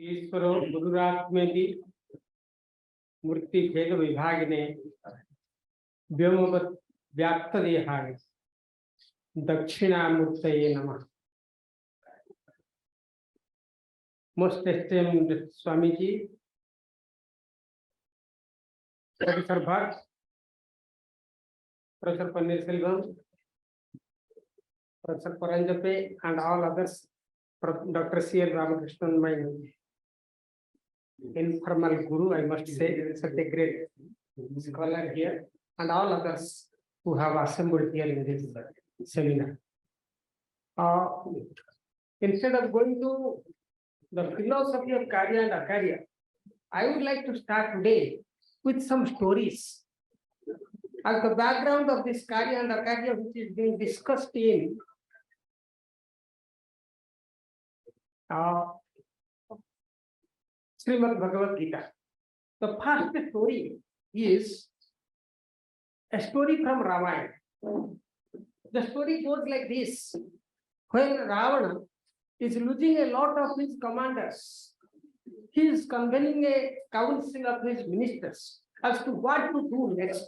ईश्वरो गुरुरात्मेति मूर्ति भेद विभागिने व्योमवत् व्याप्त देहाय दक्षिणामूर्तये नमः. Most esteemed Swamiji, Professor Bhatt, Professor Panneerselvam, Professor Paranjape, and all others, Dr. C.L. Ramakrishnan, my informal guru, I must say, such a great scholar here, and all others who have assembled here in this seminar. Instead of going to the philosophy of Kārya and Akārya, I would like to start today with some stories. As the background of this Kārya and Akārya, which is being discussed in Srimad Bhagavad Gita. The first story is a story from Ramayana. The story goes like this. When Ravana is losing a lot of his commanders, he is convening a council of his ministers as to what to do next.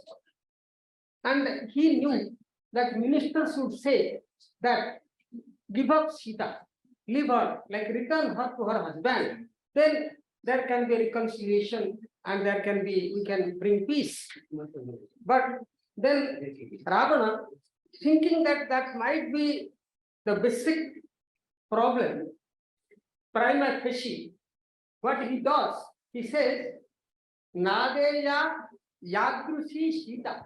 And he knew that ministers would say that give up Sita, leave her, like return her to her husband, then there can be reconciliation and there can be, we can bring peace. But then Ravana, thinking that that might be the basic problem, prima facie, what he does, he says, Nadeya Yadrushi Sita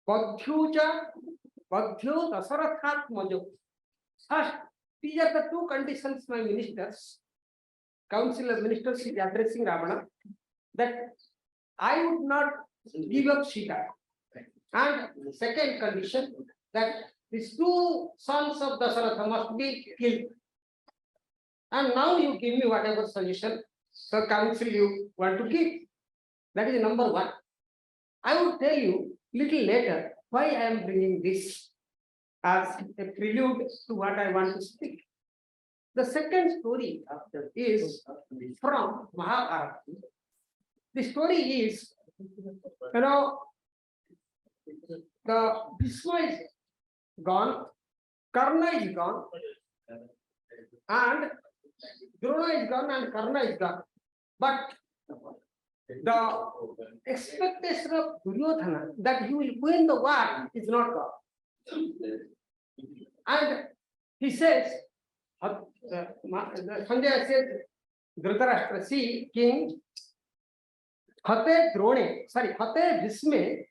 Badhyuja Badhyo Dasarathat Majo. First, these are the two conditions, my ministers, council of ministers is addressing Ravana, that I would not give up Sita. And second condition, that these two sons of Dasaratha must be killed. And now you give me whatever suggestion, so council you want to give. That is number one. I will tell you little later why I am bringing this as a prelude to what I want to speak. The second story is from Mahabharata. The story is, the Bhishma is gone, Karna is gone, and Drona is gone, and Karna is gone. But the expectation of Duryodhana that he will win the war is not gone. And he says, Sanjaya says, Dhritarashtra, see, king, Hate Drone, sorry, Hate Bhisme,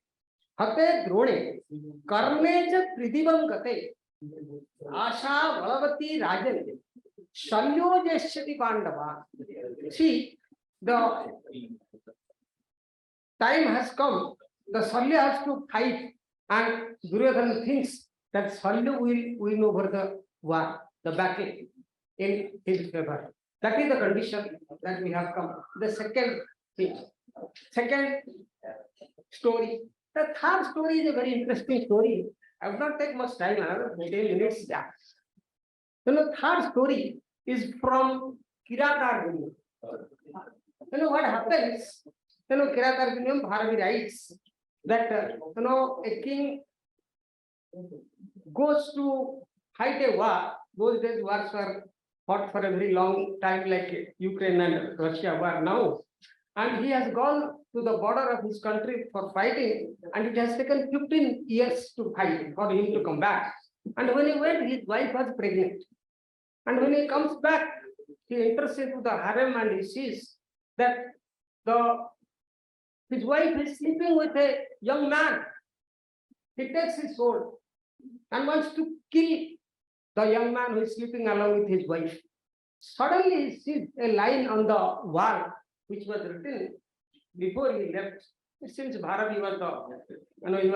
Hate Drone, Karneja Pridibam Gate, Asha Valavati Rajan, Shalyo Jeshati Pandava. See, the time has come, the Shalya has to fight, and Duryodhana thinks that Shalya will win over the war, the battle in his favor. That is the condition that we have come. The second thing, second story. The third story is a very interesting story. I will not take much time, another 10 minutes. Yeah. The third story is from Kiratarjuna. What happens? Kiratarjuna Bharati writes that a king goes to fight a war. Those days wars were fought for a very long time, like Ukraine and Russia war now. And he has gone to the border of his country for fighting, and it has taken 15 years to fight for him to come back. And when he went, his wife was pregnant. And when he comes back, he enters into the harem and he sees that his wife is sleeping with a young man. He takes his sword and wants to kill the young man who is sleeping along with his wife. Suddenly he sees a line on the wall which was written before he left. Since Bharati was he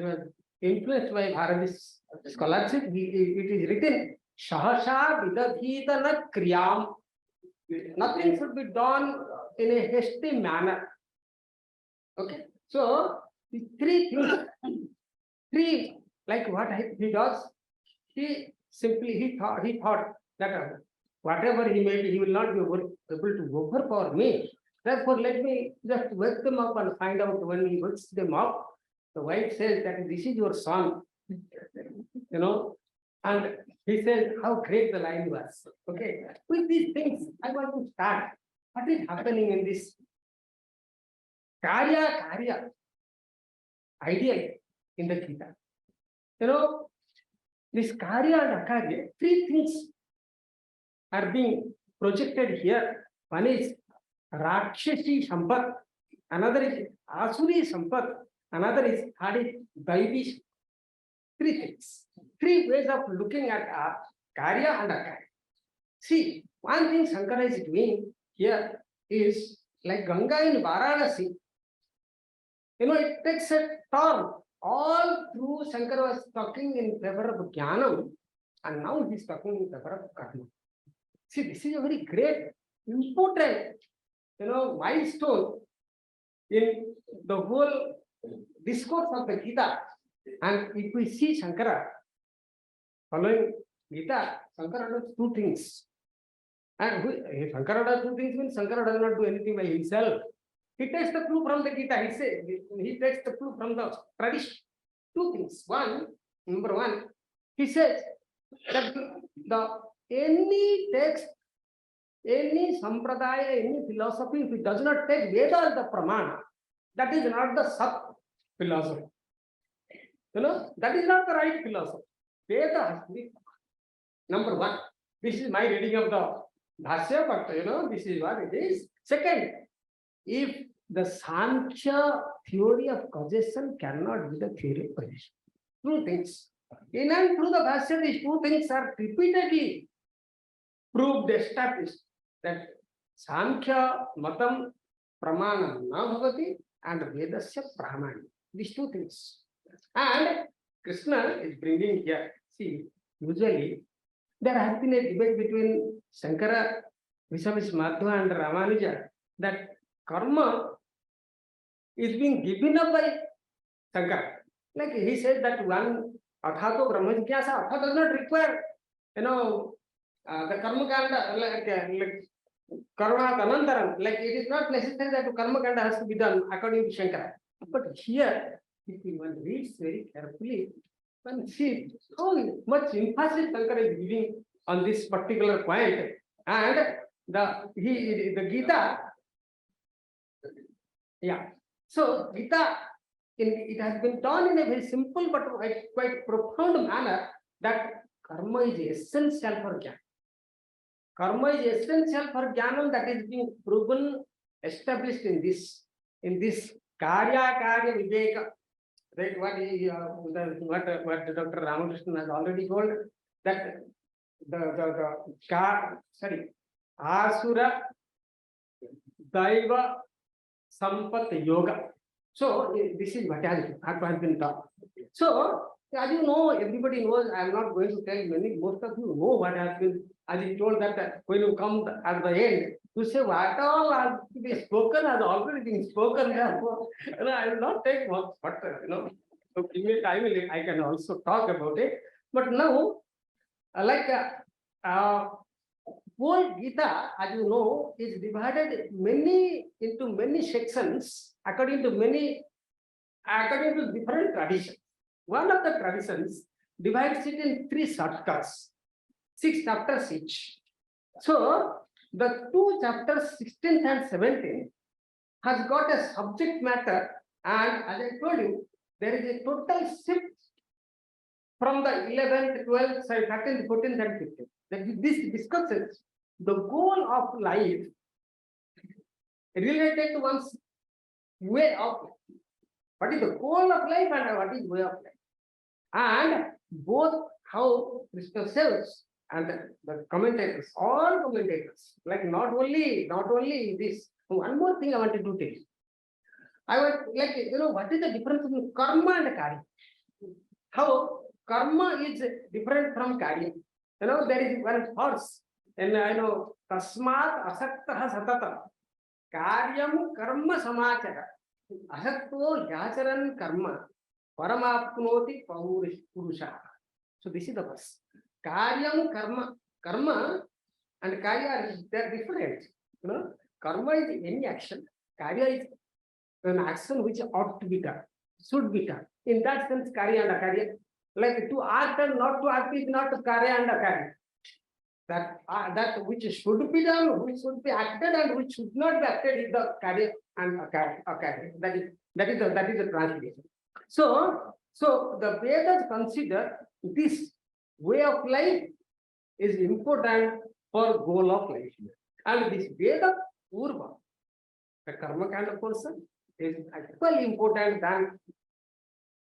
was influenced by Bharati's scholarship, it is written, Shahasha Vidadhitana Kriyam. Nothing should be done in a hasty manner. Okay, so the three things, like what he does, he thought that whatever he may be, he will not be able to overpower me. Therefore, let me just wake them up and find out. When he wakes them up, the wife says that this is your son, and he says how great the line was. Okay, with these things, I want to start. What is happening in this Kārya Akārya ideal in the Gita? This Kārya and Akārya, three things are being projected here. One is Rakshasi Sampat, another is Asuri Sampat, another is Daivi. Three things, three ways of looking at Kārya and Akārya. See, one thing Shankara is doing here is like Ganga in Varanasi. It takes a turn. All through Shankara was talking in favor of Jnanam, and now he is talking in favor of Karma. See, this is a very great, important, milestone in the whole discourse of the Gita. And if we see Shankara following Gita, Shankara does two things. And if Shankara does two things, means Shankara does not do anything by himself. He takes the clue from the Gita. He takes the clue from the tradition. Two things. Number one, he says that any text, any sampradaya, any philosophy, if it does not take Veda as the pramana, that is not the Sat philosophy. That is not the right philosophy. Veda has to be number one. This is my reading of the Bhashya, but this is what it is. Second, if the Sankhya theory of causation cannot be the theory of causation. Two things. In and through the Bhashya, these two things are repeatedly proved, established, that Sankhya Matam Pramana na bhavati and Vedasya Pramana. These two things. And Krishna is bringing here. See, usually there has been a debate between Shankara, vis-a-vis Madhva and Ramanuja that karma is being given up by Shankara. Like he said that one Athato Brahma Jigyasa, Atha does not require, the karma kanda, like Karuna Anantaram, like it is not necessary that karma kanda has to be done according to Shankara. But here, if one reads very carefully, one sees how much emphasis Shankara is giving on this particular point. And the Gita, so Gita, it has been done in a very simple but quite profound manner that karma is essential for Jnana. Karma is essential for Jnana, that is being proven, established in this Kārya Akārya Viveka. Right? What Dr. Ramakrishnan has already told, that Asura Daiva Sampat Yoga. So this is what has been taught. So as you know, everybody knows. I am not going to tell many. Most of you know what has been. As he told that when you come at the end, you say what all has been spoken has already been spoken. Therefore, I will not take much, but so give me time. I can also talk about it. But now, whole Gita, as you know, is divided into many sections according to different traditions. One of the traditions divides it in 3 chapters, 6 chapters each. So the 2 chapters, 16th and 17th, has got a subject matter, and as I told you, there is a total shift from the 11th, 12th, 13th, 14th, and 15th. That this discusses the goal of life related to one's way of life. What is the goal of life and what is way of life? And both how Krishna says and the commentators, all commentators, like not only this. One more thing I wanted to tell you. I want, what is the difference between karma and karya? How karma is different from karya. There is one verse, and tasmat asaktaha satata karyam karma samachara asakto yacharan karma paramapnoti purusha. So this is the verse. Karyam karma and Kārya is they're different. You know, karma is any action. Kārya is an action which ought to be done, should be done. In that sense, Kārya and Akārya, like to act and not to act is not Kārya and Akārya. That which should be done, which should be acted, and which should not be acted is the Kārya and Akārya. That is the translation. So the Vedas consider this way of life is important for goal of life, and this Veda Purva, the karma kind of person, is equally important than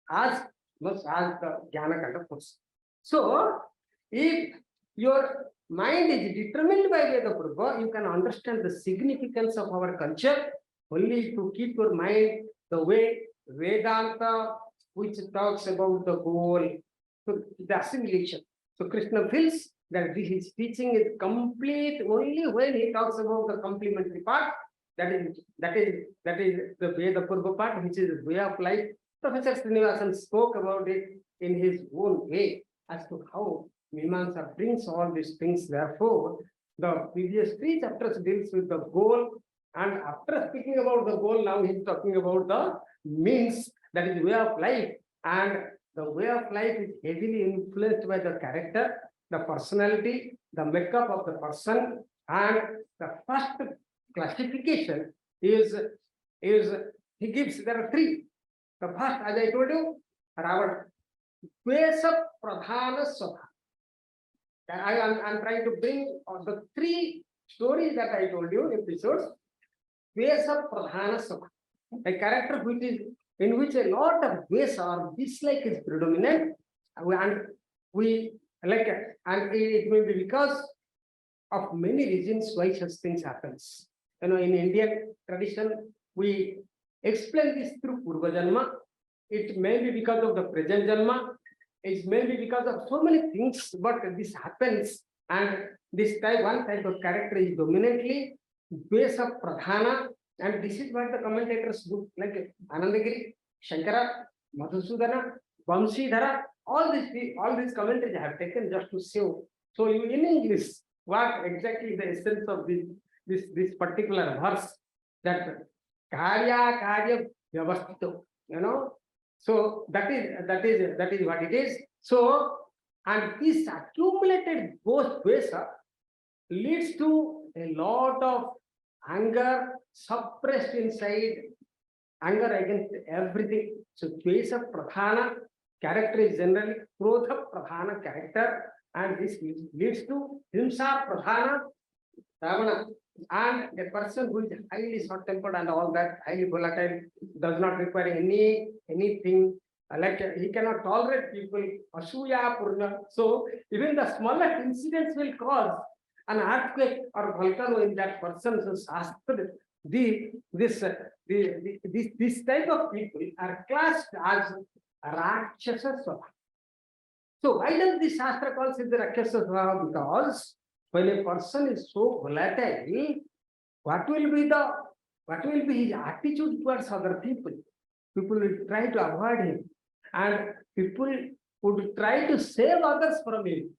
as much as the jnana kind of person. So if your mind is determined by Veda Purva, you can understand the significance of our culture only to keep your mind the way Vedanta, which talks about the goal, so the assimilation. So Krishna feels that his teaching is complete only when he talks about the complementary part. That is the Veda Purva part, which is way of life. Professor Srinivasan spoke about it in his own way as to how Mimamsa brings all these things. Therefore, the previous 3 chapters deals with the goal, and after speaking about the goal, now he's talking about the means, that is way of life. And the way of life is heavily influenced by the character, the personality, the makeup of the person. And the first classification is he gives, there are 3. The first, as I told you, Ravana, Kvesa Pradhana Sabha. I'm trying to bring the 3 stories that I told you, episodes. Kvesa Pradhana Sabha, a character which is in which a lot of Kvesa or dislike is predominant, and it may be because of many reasons why such things happens. You know, in Indian tradition, we explain this through Purva Janma. It may be because of the present Janma. It may be because of so many things, but this happens. And this one type of character is dominantly Kvesa Pradhana. And this is what the commentators do, like Anandagiri, Shankara, Madhusudana, Vamshidhara, all these commentaries I have taken just to show. So you in English, what exactly the essence of this particular verse, that Kārya Akārya Vyavasthito, you know. So that is what it is. So, and this accumulated Kvesa leads to a lot of anger suppressed inside, anger against everything. So Kvesa Pradhana character is generally Krodha Pradhana character, and this leads to Himsa Pradhana, Ravana. And a person who is highly short-tempered and all that, highly volatile, does not require anything, like he cannot tolerate people, Asuya Purna. So even the smallest incidents will cause an earthquake or volcano in that person. So Shastra, this type of people are classed as Rakshasa Swabha. So why does the Shastra calls it the Rakshasa Swabha? Because when a person is so volatile, what will be his attitude towards other people? People will try to avoid him, and people would try to save others from him.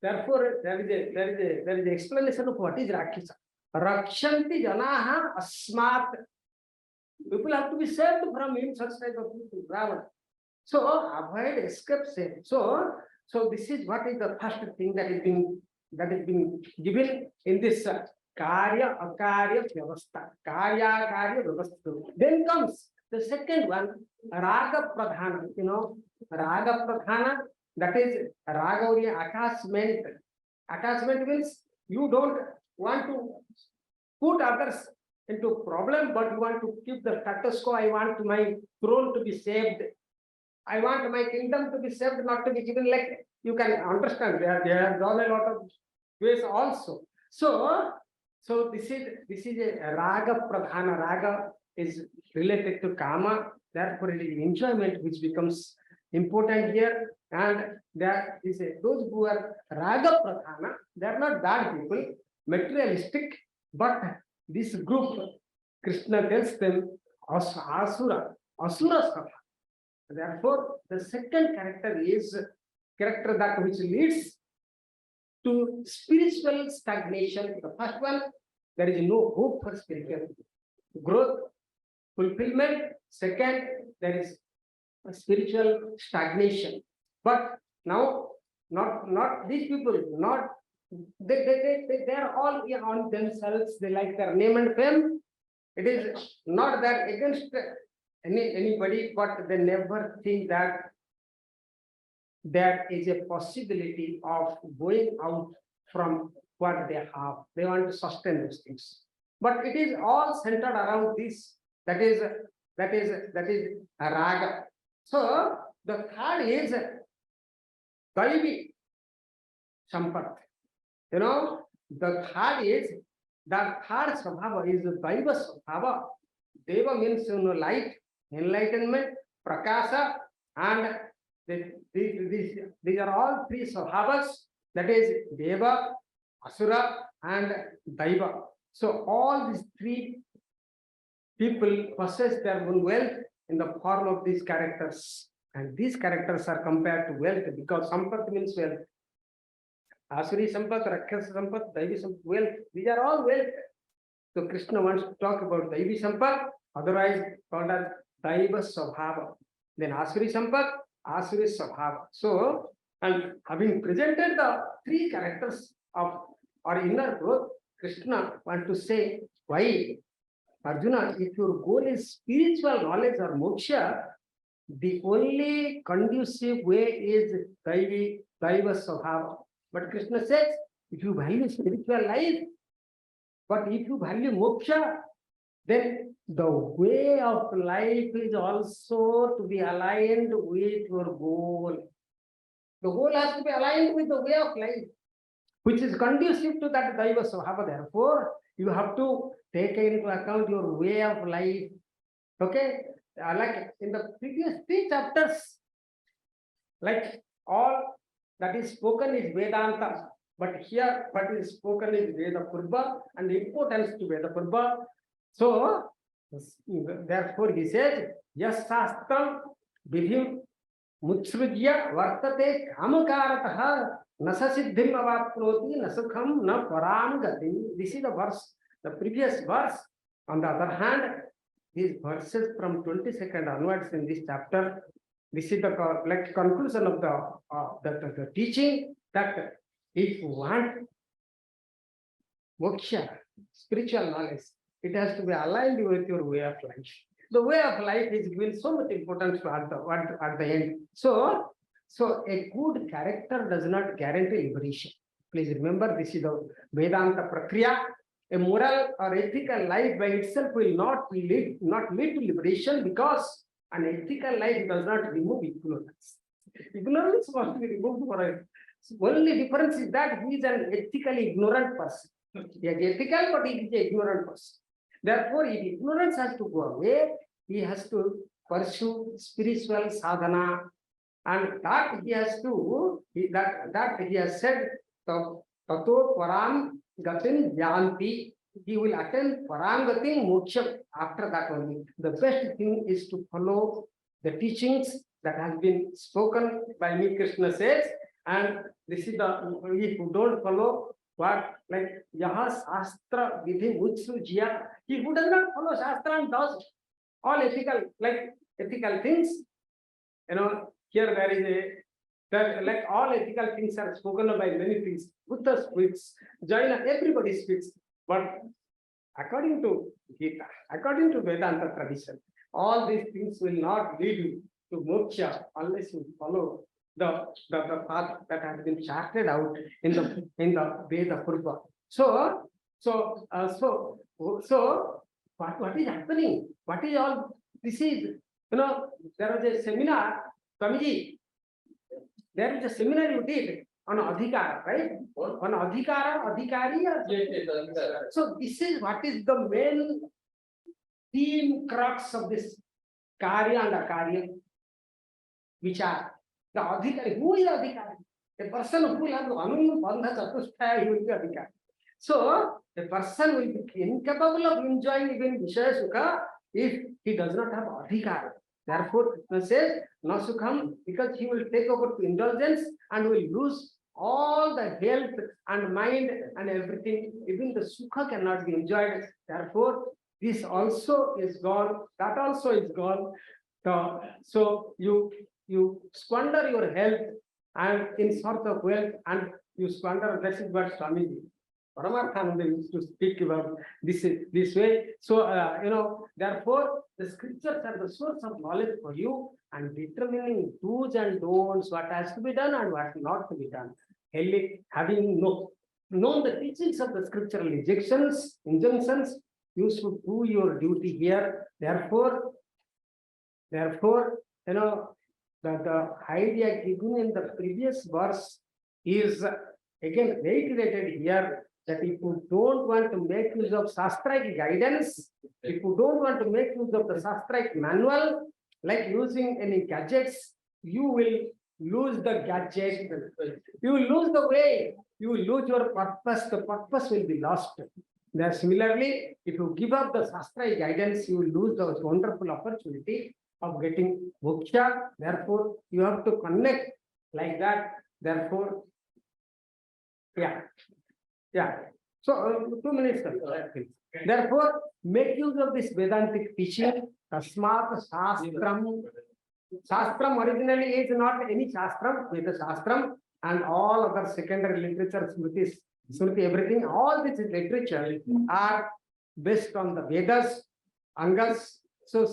Therefore, there is an explanation of what is Rakshasa. Rakshanti janaha asmat. People have to be saved from him, such type of people, Ravana. So avoid, escape, save. So this is what is the first thing that is being given in this Kārya Akārya Vyavastha. Kārya Akārya Vyavastha. Then comes the second one, Raga Pradhana. You know, Raga Pradhana, that is Raga or attachment. Attachment means you don't want to put others into problem, but you want to keep the status quo. I want my throne to be saved. I want my kingdom to be saved, not to be given. Like you can understand, they have done a lot of ways also. So this is a Raga Pradhana. Raga is related to Kama. Therefore, it is enjoyment which becomes important here. And there is those who are Raga Pradhana, they are not bad people, materialistic, but this group, Krishna tells them, Asura Sabha. Therefore, the second character is character that which leads to spiritual stagnation. The first one, there is no hope for spiritual growth, fulfillment. Second, there is a spiritual stagnation. But now, not these people, not they are all on themselves. They like their name and fame. It is not that against anybody, but they never think that there is a possibility of going out from what they have. They want to sustain those things. But it is all centered around this. That is a raga. So the third is Daivi Sampat. You know, the third Svabhava is Daiva Svabhava. Deva means light, enlightenment, Prakasa, and these are all three Svabhavas. That is Deva, Asura, and Daiva. So all these three people possess their own wealth in the form of these characters. And these characters are compared to wealth because Sampat means wealth. Asuri Sampat, Rakshasa Sampat, Daivi Sampat, wealth. These are all wealth. So Krishna wants to talk about Daivi Sampat, otherwise called as Daiva Svabhava. Then Asuri Sampat, Asuri Svabhava. So, and having presented the three characters of our inner growth, Krishna wants to say, why, Arjuna, if your goal is spiritual knowledge or moksha, the only conducive way is Daiva Svabhava. But Krishna says, if you value spiritual life, but if you value moksha, then the way of life is also to be aligned with your goal. The goal has to be aligned with the way of life, which is conducive to that Daiva Svabhava. Therefore, you have to take into account your way of life. Okay? Like in the previous 3 chapters, like all that is spoken is Vedanta, but here what is spoken is Veda Purva and the importance to Veda Purva. So, therefore he says, Yas Shastram Vidhim Mutsrujya Vartate Kamakarataha Nasa Siddhim Avapnoti Nasukham Na Param Gatim. This is the verse, the previous verse. On the other hand, these verses from 22nd onwards in this chapter, this is the like conclusion of the teaching that if you want moksha, spiritual knowledge, it has to be aligned with your way of life. The way of life is given so much importance at the end. So a good character does not guarantee liberation. Please remember, this is the Vedanta Prakriya. A moral or ethical life by itself will not lead to liberation, because an ethical life does not remove ignorance. Ignorance must be removed for it. Only difference is that he is an ethically ignorant person. He is ethical, but he is an ignorant person. Therefore, if ignorance has to go away, he has to pursue spiritual sadhana, and that he has to that he has said, Tato Param Gatin Yanti. He will attain Parangati Moksha after that only. The best thing is to follow the teachings that has been spoken by me, Krishna says, and this is the, if you don't follow what, like Yaha Shastra Vidhi Utsujya, he who does not follow Shastra and does all ethical things, you know, here there is that like all ethical things are spoken by many things. Buddha speaks, Jaina, everybody speaks. But according to Gita, according to Vedanta tradition, all these things will not lead you to moksha unless you follow the path that has been charted out in the Veda Purva. So what is happening? What is all this is? You know, there was a seminar, Swamiji. There is a seminar you did on Adhikara, right? On Adhikara, Akārya. So this is what is the main theme crux of this Kārya and Akārya, which are the Adhikari. Who is Adhikari? A person who will have Anu Bandha Chatusthaya, he will be Adhikari. So a person will be incapable of enjoying even Vishaya Sukha if he does not have Adhikara. Therefore, Krishna says, Nasukham, because he will take over to indulgence and will lose all the health and mind and everything, even the sukha cannot be enjoyed. Therefore, this also is gone, that also is gone. So you squander your health and in search of wealth, and you squander. That is what Swamiji Paramarthananda used to speak about this way. So therefore, the scriptures are the source of knowledge for you, and determining do's and don'ts, what has to be done and what not to be done. Having known the teachings of the scriptural injunctions, you should do your duty here. Therefore, the idea given in the previous verse is again reiterated here, that if you don't want to make use of Shastric guidance, if you don't want to make use of the Shastric manual, like using any gadgets, you will lose the gadget, you will lose the way, you will lose your purpose, the purpose will be lost. Then similarly, if you give up the Shastric guidance, you will lose the wonderful opportunity of getting moksha. Therefore, you have to connect like that. Therefore, so 2 minutes. Therefore, make use of this Vedantic teaching. Tasmat Shastram. Shastram originally is not any Shastram, Veda Shastram, and all other secondary literature, Smriti, everything, all this literature are based on the Vedas, Angas. So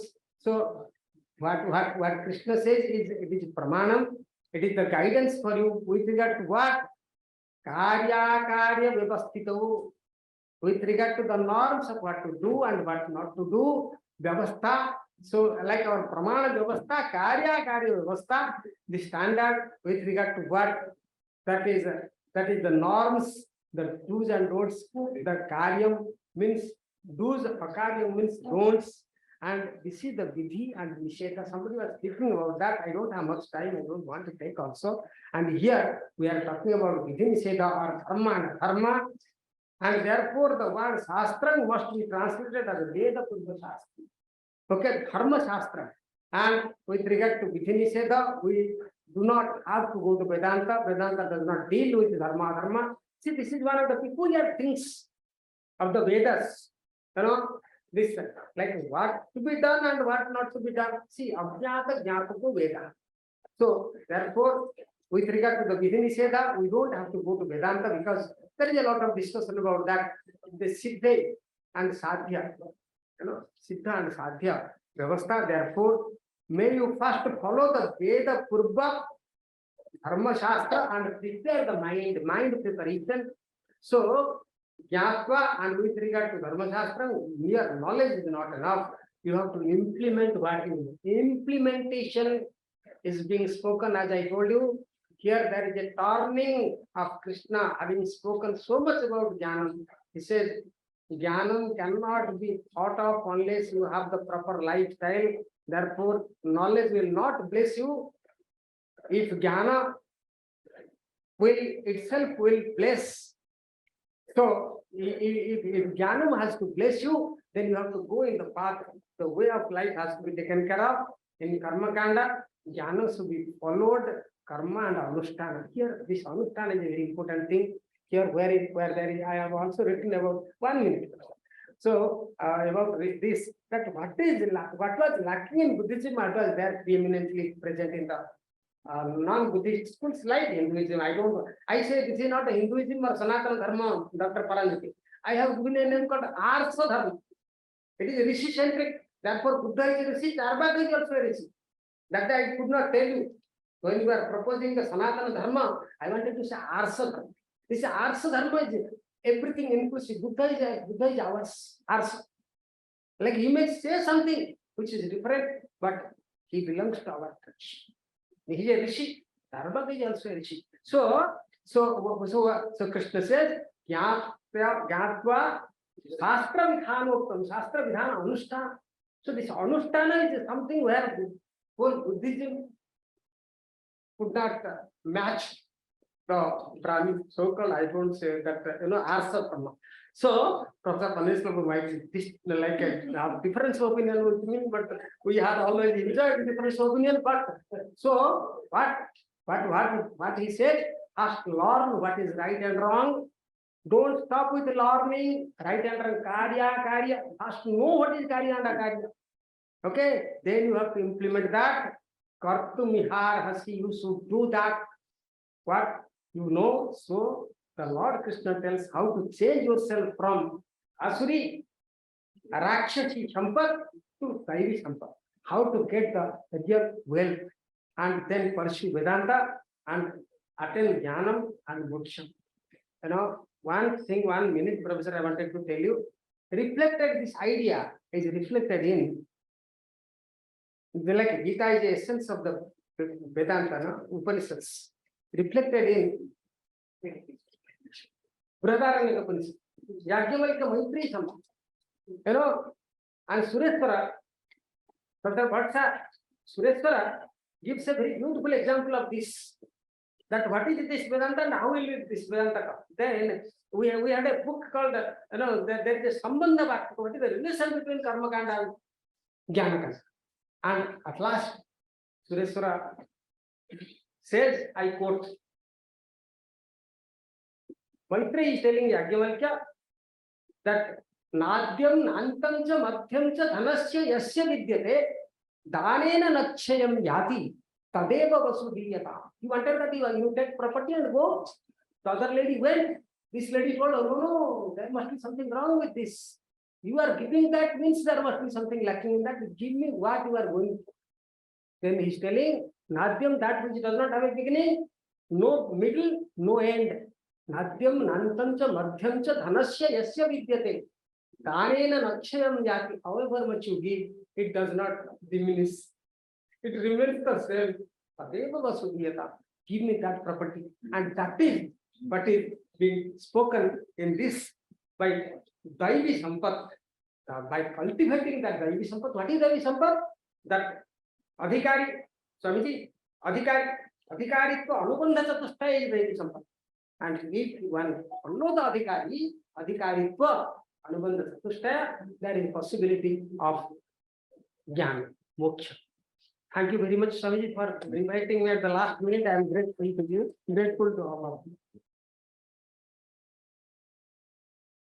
what Krishna says is, it is Pramanam, it is the guidance for you with regard to what? Kārya and Akārya vyavasthito, with regard to the norms of what to do and what not to do, vyavastha. So like our Pramana vyavastha, Kārya and Akārya vyavastha, the standard with regard to what, that is the norms, the do's and don'ts. The Karyam means do's, Akaryam means don'ts, and this is the Vidhi and Nisheda. Somebody was speaking about that. I don't have much time, I don't want to take also. And here we are talking about Vidhi Nisheda or Dharma and Dharma, and therefore the word Shastra must be translated as a Veda Purva Shastra. Okay, Dharma Shastra. And with regard to Vidhi Nisheda, we do not have to go to Vedanta. Vedanta does not deal with Dharma, Dharma. See, this is one of the peculiar things of the Vedas. This, like what to be done and what not to be done. See, Abhyata Jnatako Veda. So, therefore, with regard to the Vidhi Nisheda, we don't have to go to Vedanta, because there is a lot of discussion about that. The Siddha and Sadhya, Siddha and Sadhya Vyavastha. Therefore, may you first follow the Veda Purva Dharma Shastra and prepare the mind preparation. So, Jnatva, and with regard to Dharma Shastra, mere knowledge is not enough. You have to implement what you know. Implementation is being spoken, as I told you. Here there is a turning of Krishna, having spoken so much about Jnanam. He says, Jnanam cannot be thought of unless you have the proper lifestyle. Therefore, knowledge will not bless you. If Jnana itself will bless. So, if Jnanam has to bless you, then you have to go in the path. The way of life has to be taken care of. In Karma Kanda, Jnana should be followed, Karma and Anushtana. Here, this Anushtana is a very important thing. Here, where there is, I have also written about 1 minute. So, about this, that what was lacking in Buddhism, what was there preeminently present in the non-Buddhist schools like Hinduism. I don't know. I say this is not a Hinduism or Sanatana Dharma, Dr. Paranjiti. I have given a name called Arsa Dharma. It is rishi-centric. Therefore, Buddha is a rishi, Charvaka is also a rishi. That I could not tell you. When you are proposing the Sanatana Dharma, I wanted to say Arsa Dharma. This Arsa Dharma is everything inclusive. Buddha is ours. Arsa. Like he may say something which is different, but he belongs to our church. He is a rishi. Dharma is also a rishi. So Krishna says, Jnatva Shastra Vidhanoktam, Shastra Vidhana Anushtana. So this Anushtana is something where whole Buddhism could not match the Brahmin so-called, I don't say that, Arsa Dharma. So, Professor Panesh Prabhu might like a different opinion with me, but we have always enjoyed different opinion. But so what he said, First learn what is right and wrong. Don't stop with learning right and wrong. Kārya, Akārya. First know what is Kārya and Akārya. Okay, then you have to implement that. Kartumihar hasi, you should do that. What you know, so the Lord Krishna tells how to change yourself from Asuri, Rakshasi Sampat to Daivi Sampat. How to get the real wealth and then pursue Vedanta and attain Jnanam and Moksha. You know, one thing, 1 minute, Professor, I wanted to tell you. Reflected, this idea is reflected in, like Gita is the essence of the Vedanta, no? Upanishads. Reflected in Godabarisha Upanishad, Yajnavalkya Maitri Sampat. You know, and Sureshwara, Dr. Bhatta, Sureshwara gives a very beautiful example of this. That what is this Vedanta and how will this Vedanta come? Then we had a book called, you know, there is a Sambandha Bhakti. What is the relation between Karma Kanda and Jnana Kanda? And at last, Sureshwara says, I quote, Maitri is telling Yajnavalkya that Nadyam Nantam cha Madhyam cha Dhanasya Yasya Vidyate Danena Nakshayam Yati Tadeva Vasudhiyata. He wanted that you take property and go. The other lady went. This lady told, oh, no, there must be something wrong with this. You are giving that means there must be something lacking in that. Give me what you are going for. Then he's telling, Nadyam, that which does not have a beginning, no middle, no end. Nadyam Nantam cha Madhyam cha Dhanasya Yasya Vidyate. Danena Nakshayam Yati. However much you give, it does not diminish. It remains the same. Tadeva Vasudhiyata. Give me that property. And that is what is being spoken in this by Daivi Sampat. By cultivating that Daivi Sampat. What is Daivi Sampat? That Adhikari, Swamiji, Adhikaritva Anubandha Chatushtaya is Daivi Sampat. And if one follow the Adhikaritva Anubandha Chatushtaya, there is possibility of Jnana, Moksha. Thank you very much, Swamiji, for inviting me at the last minute. I am grateful to you, grateful to all of you.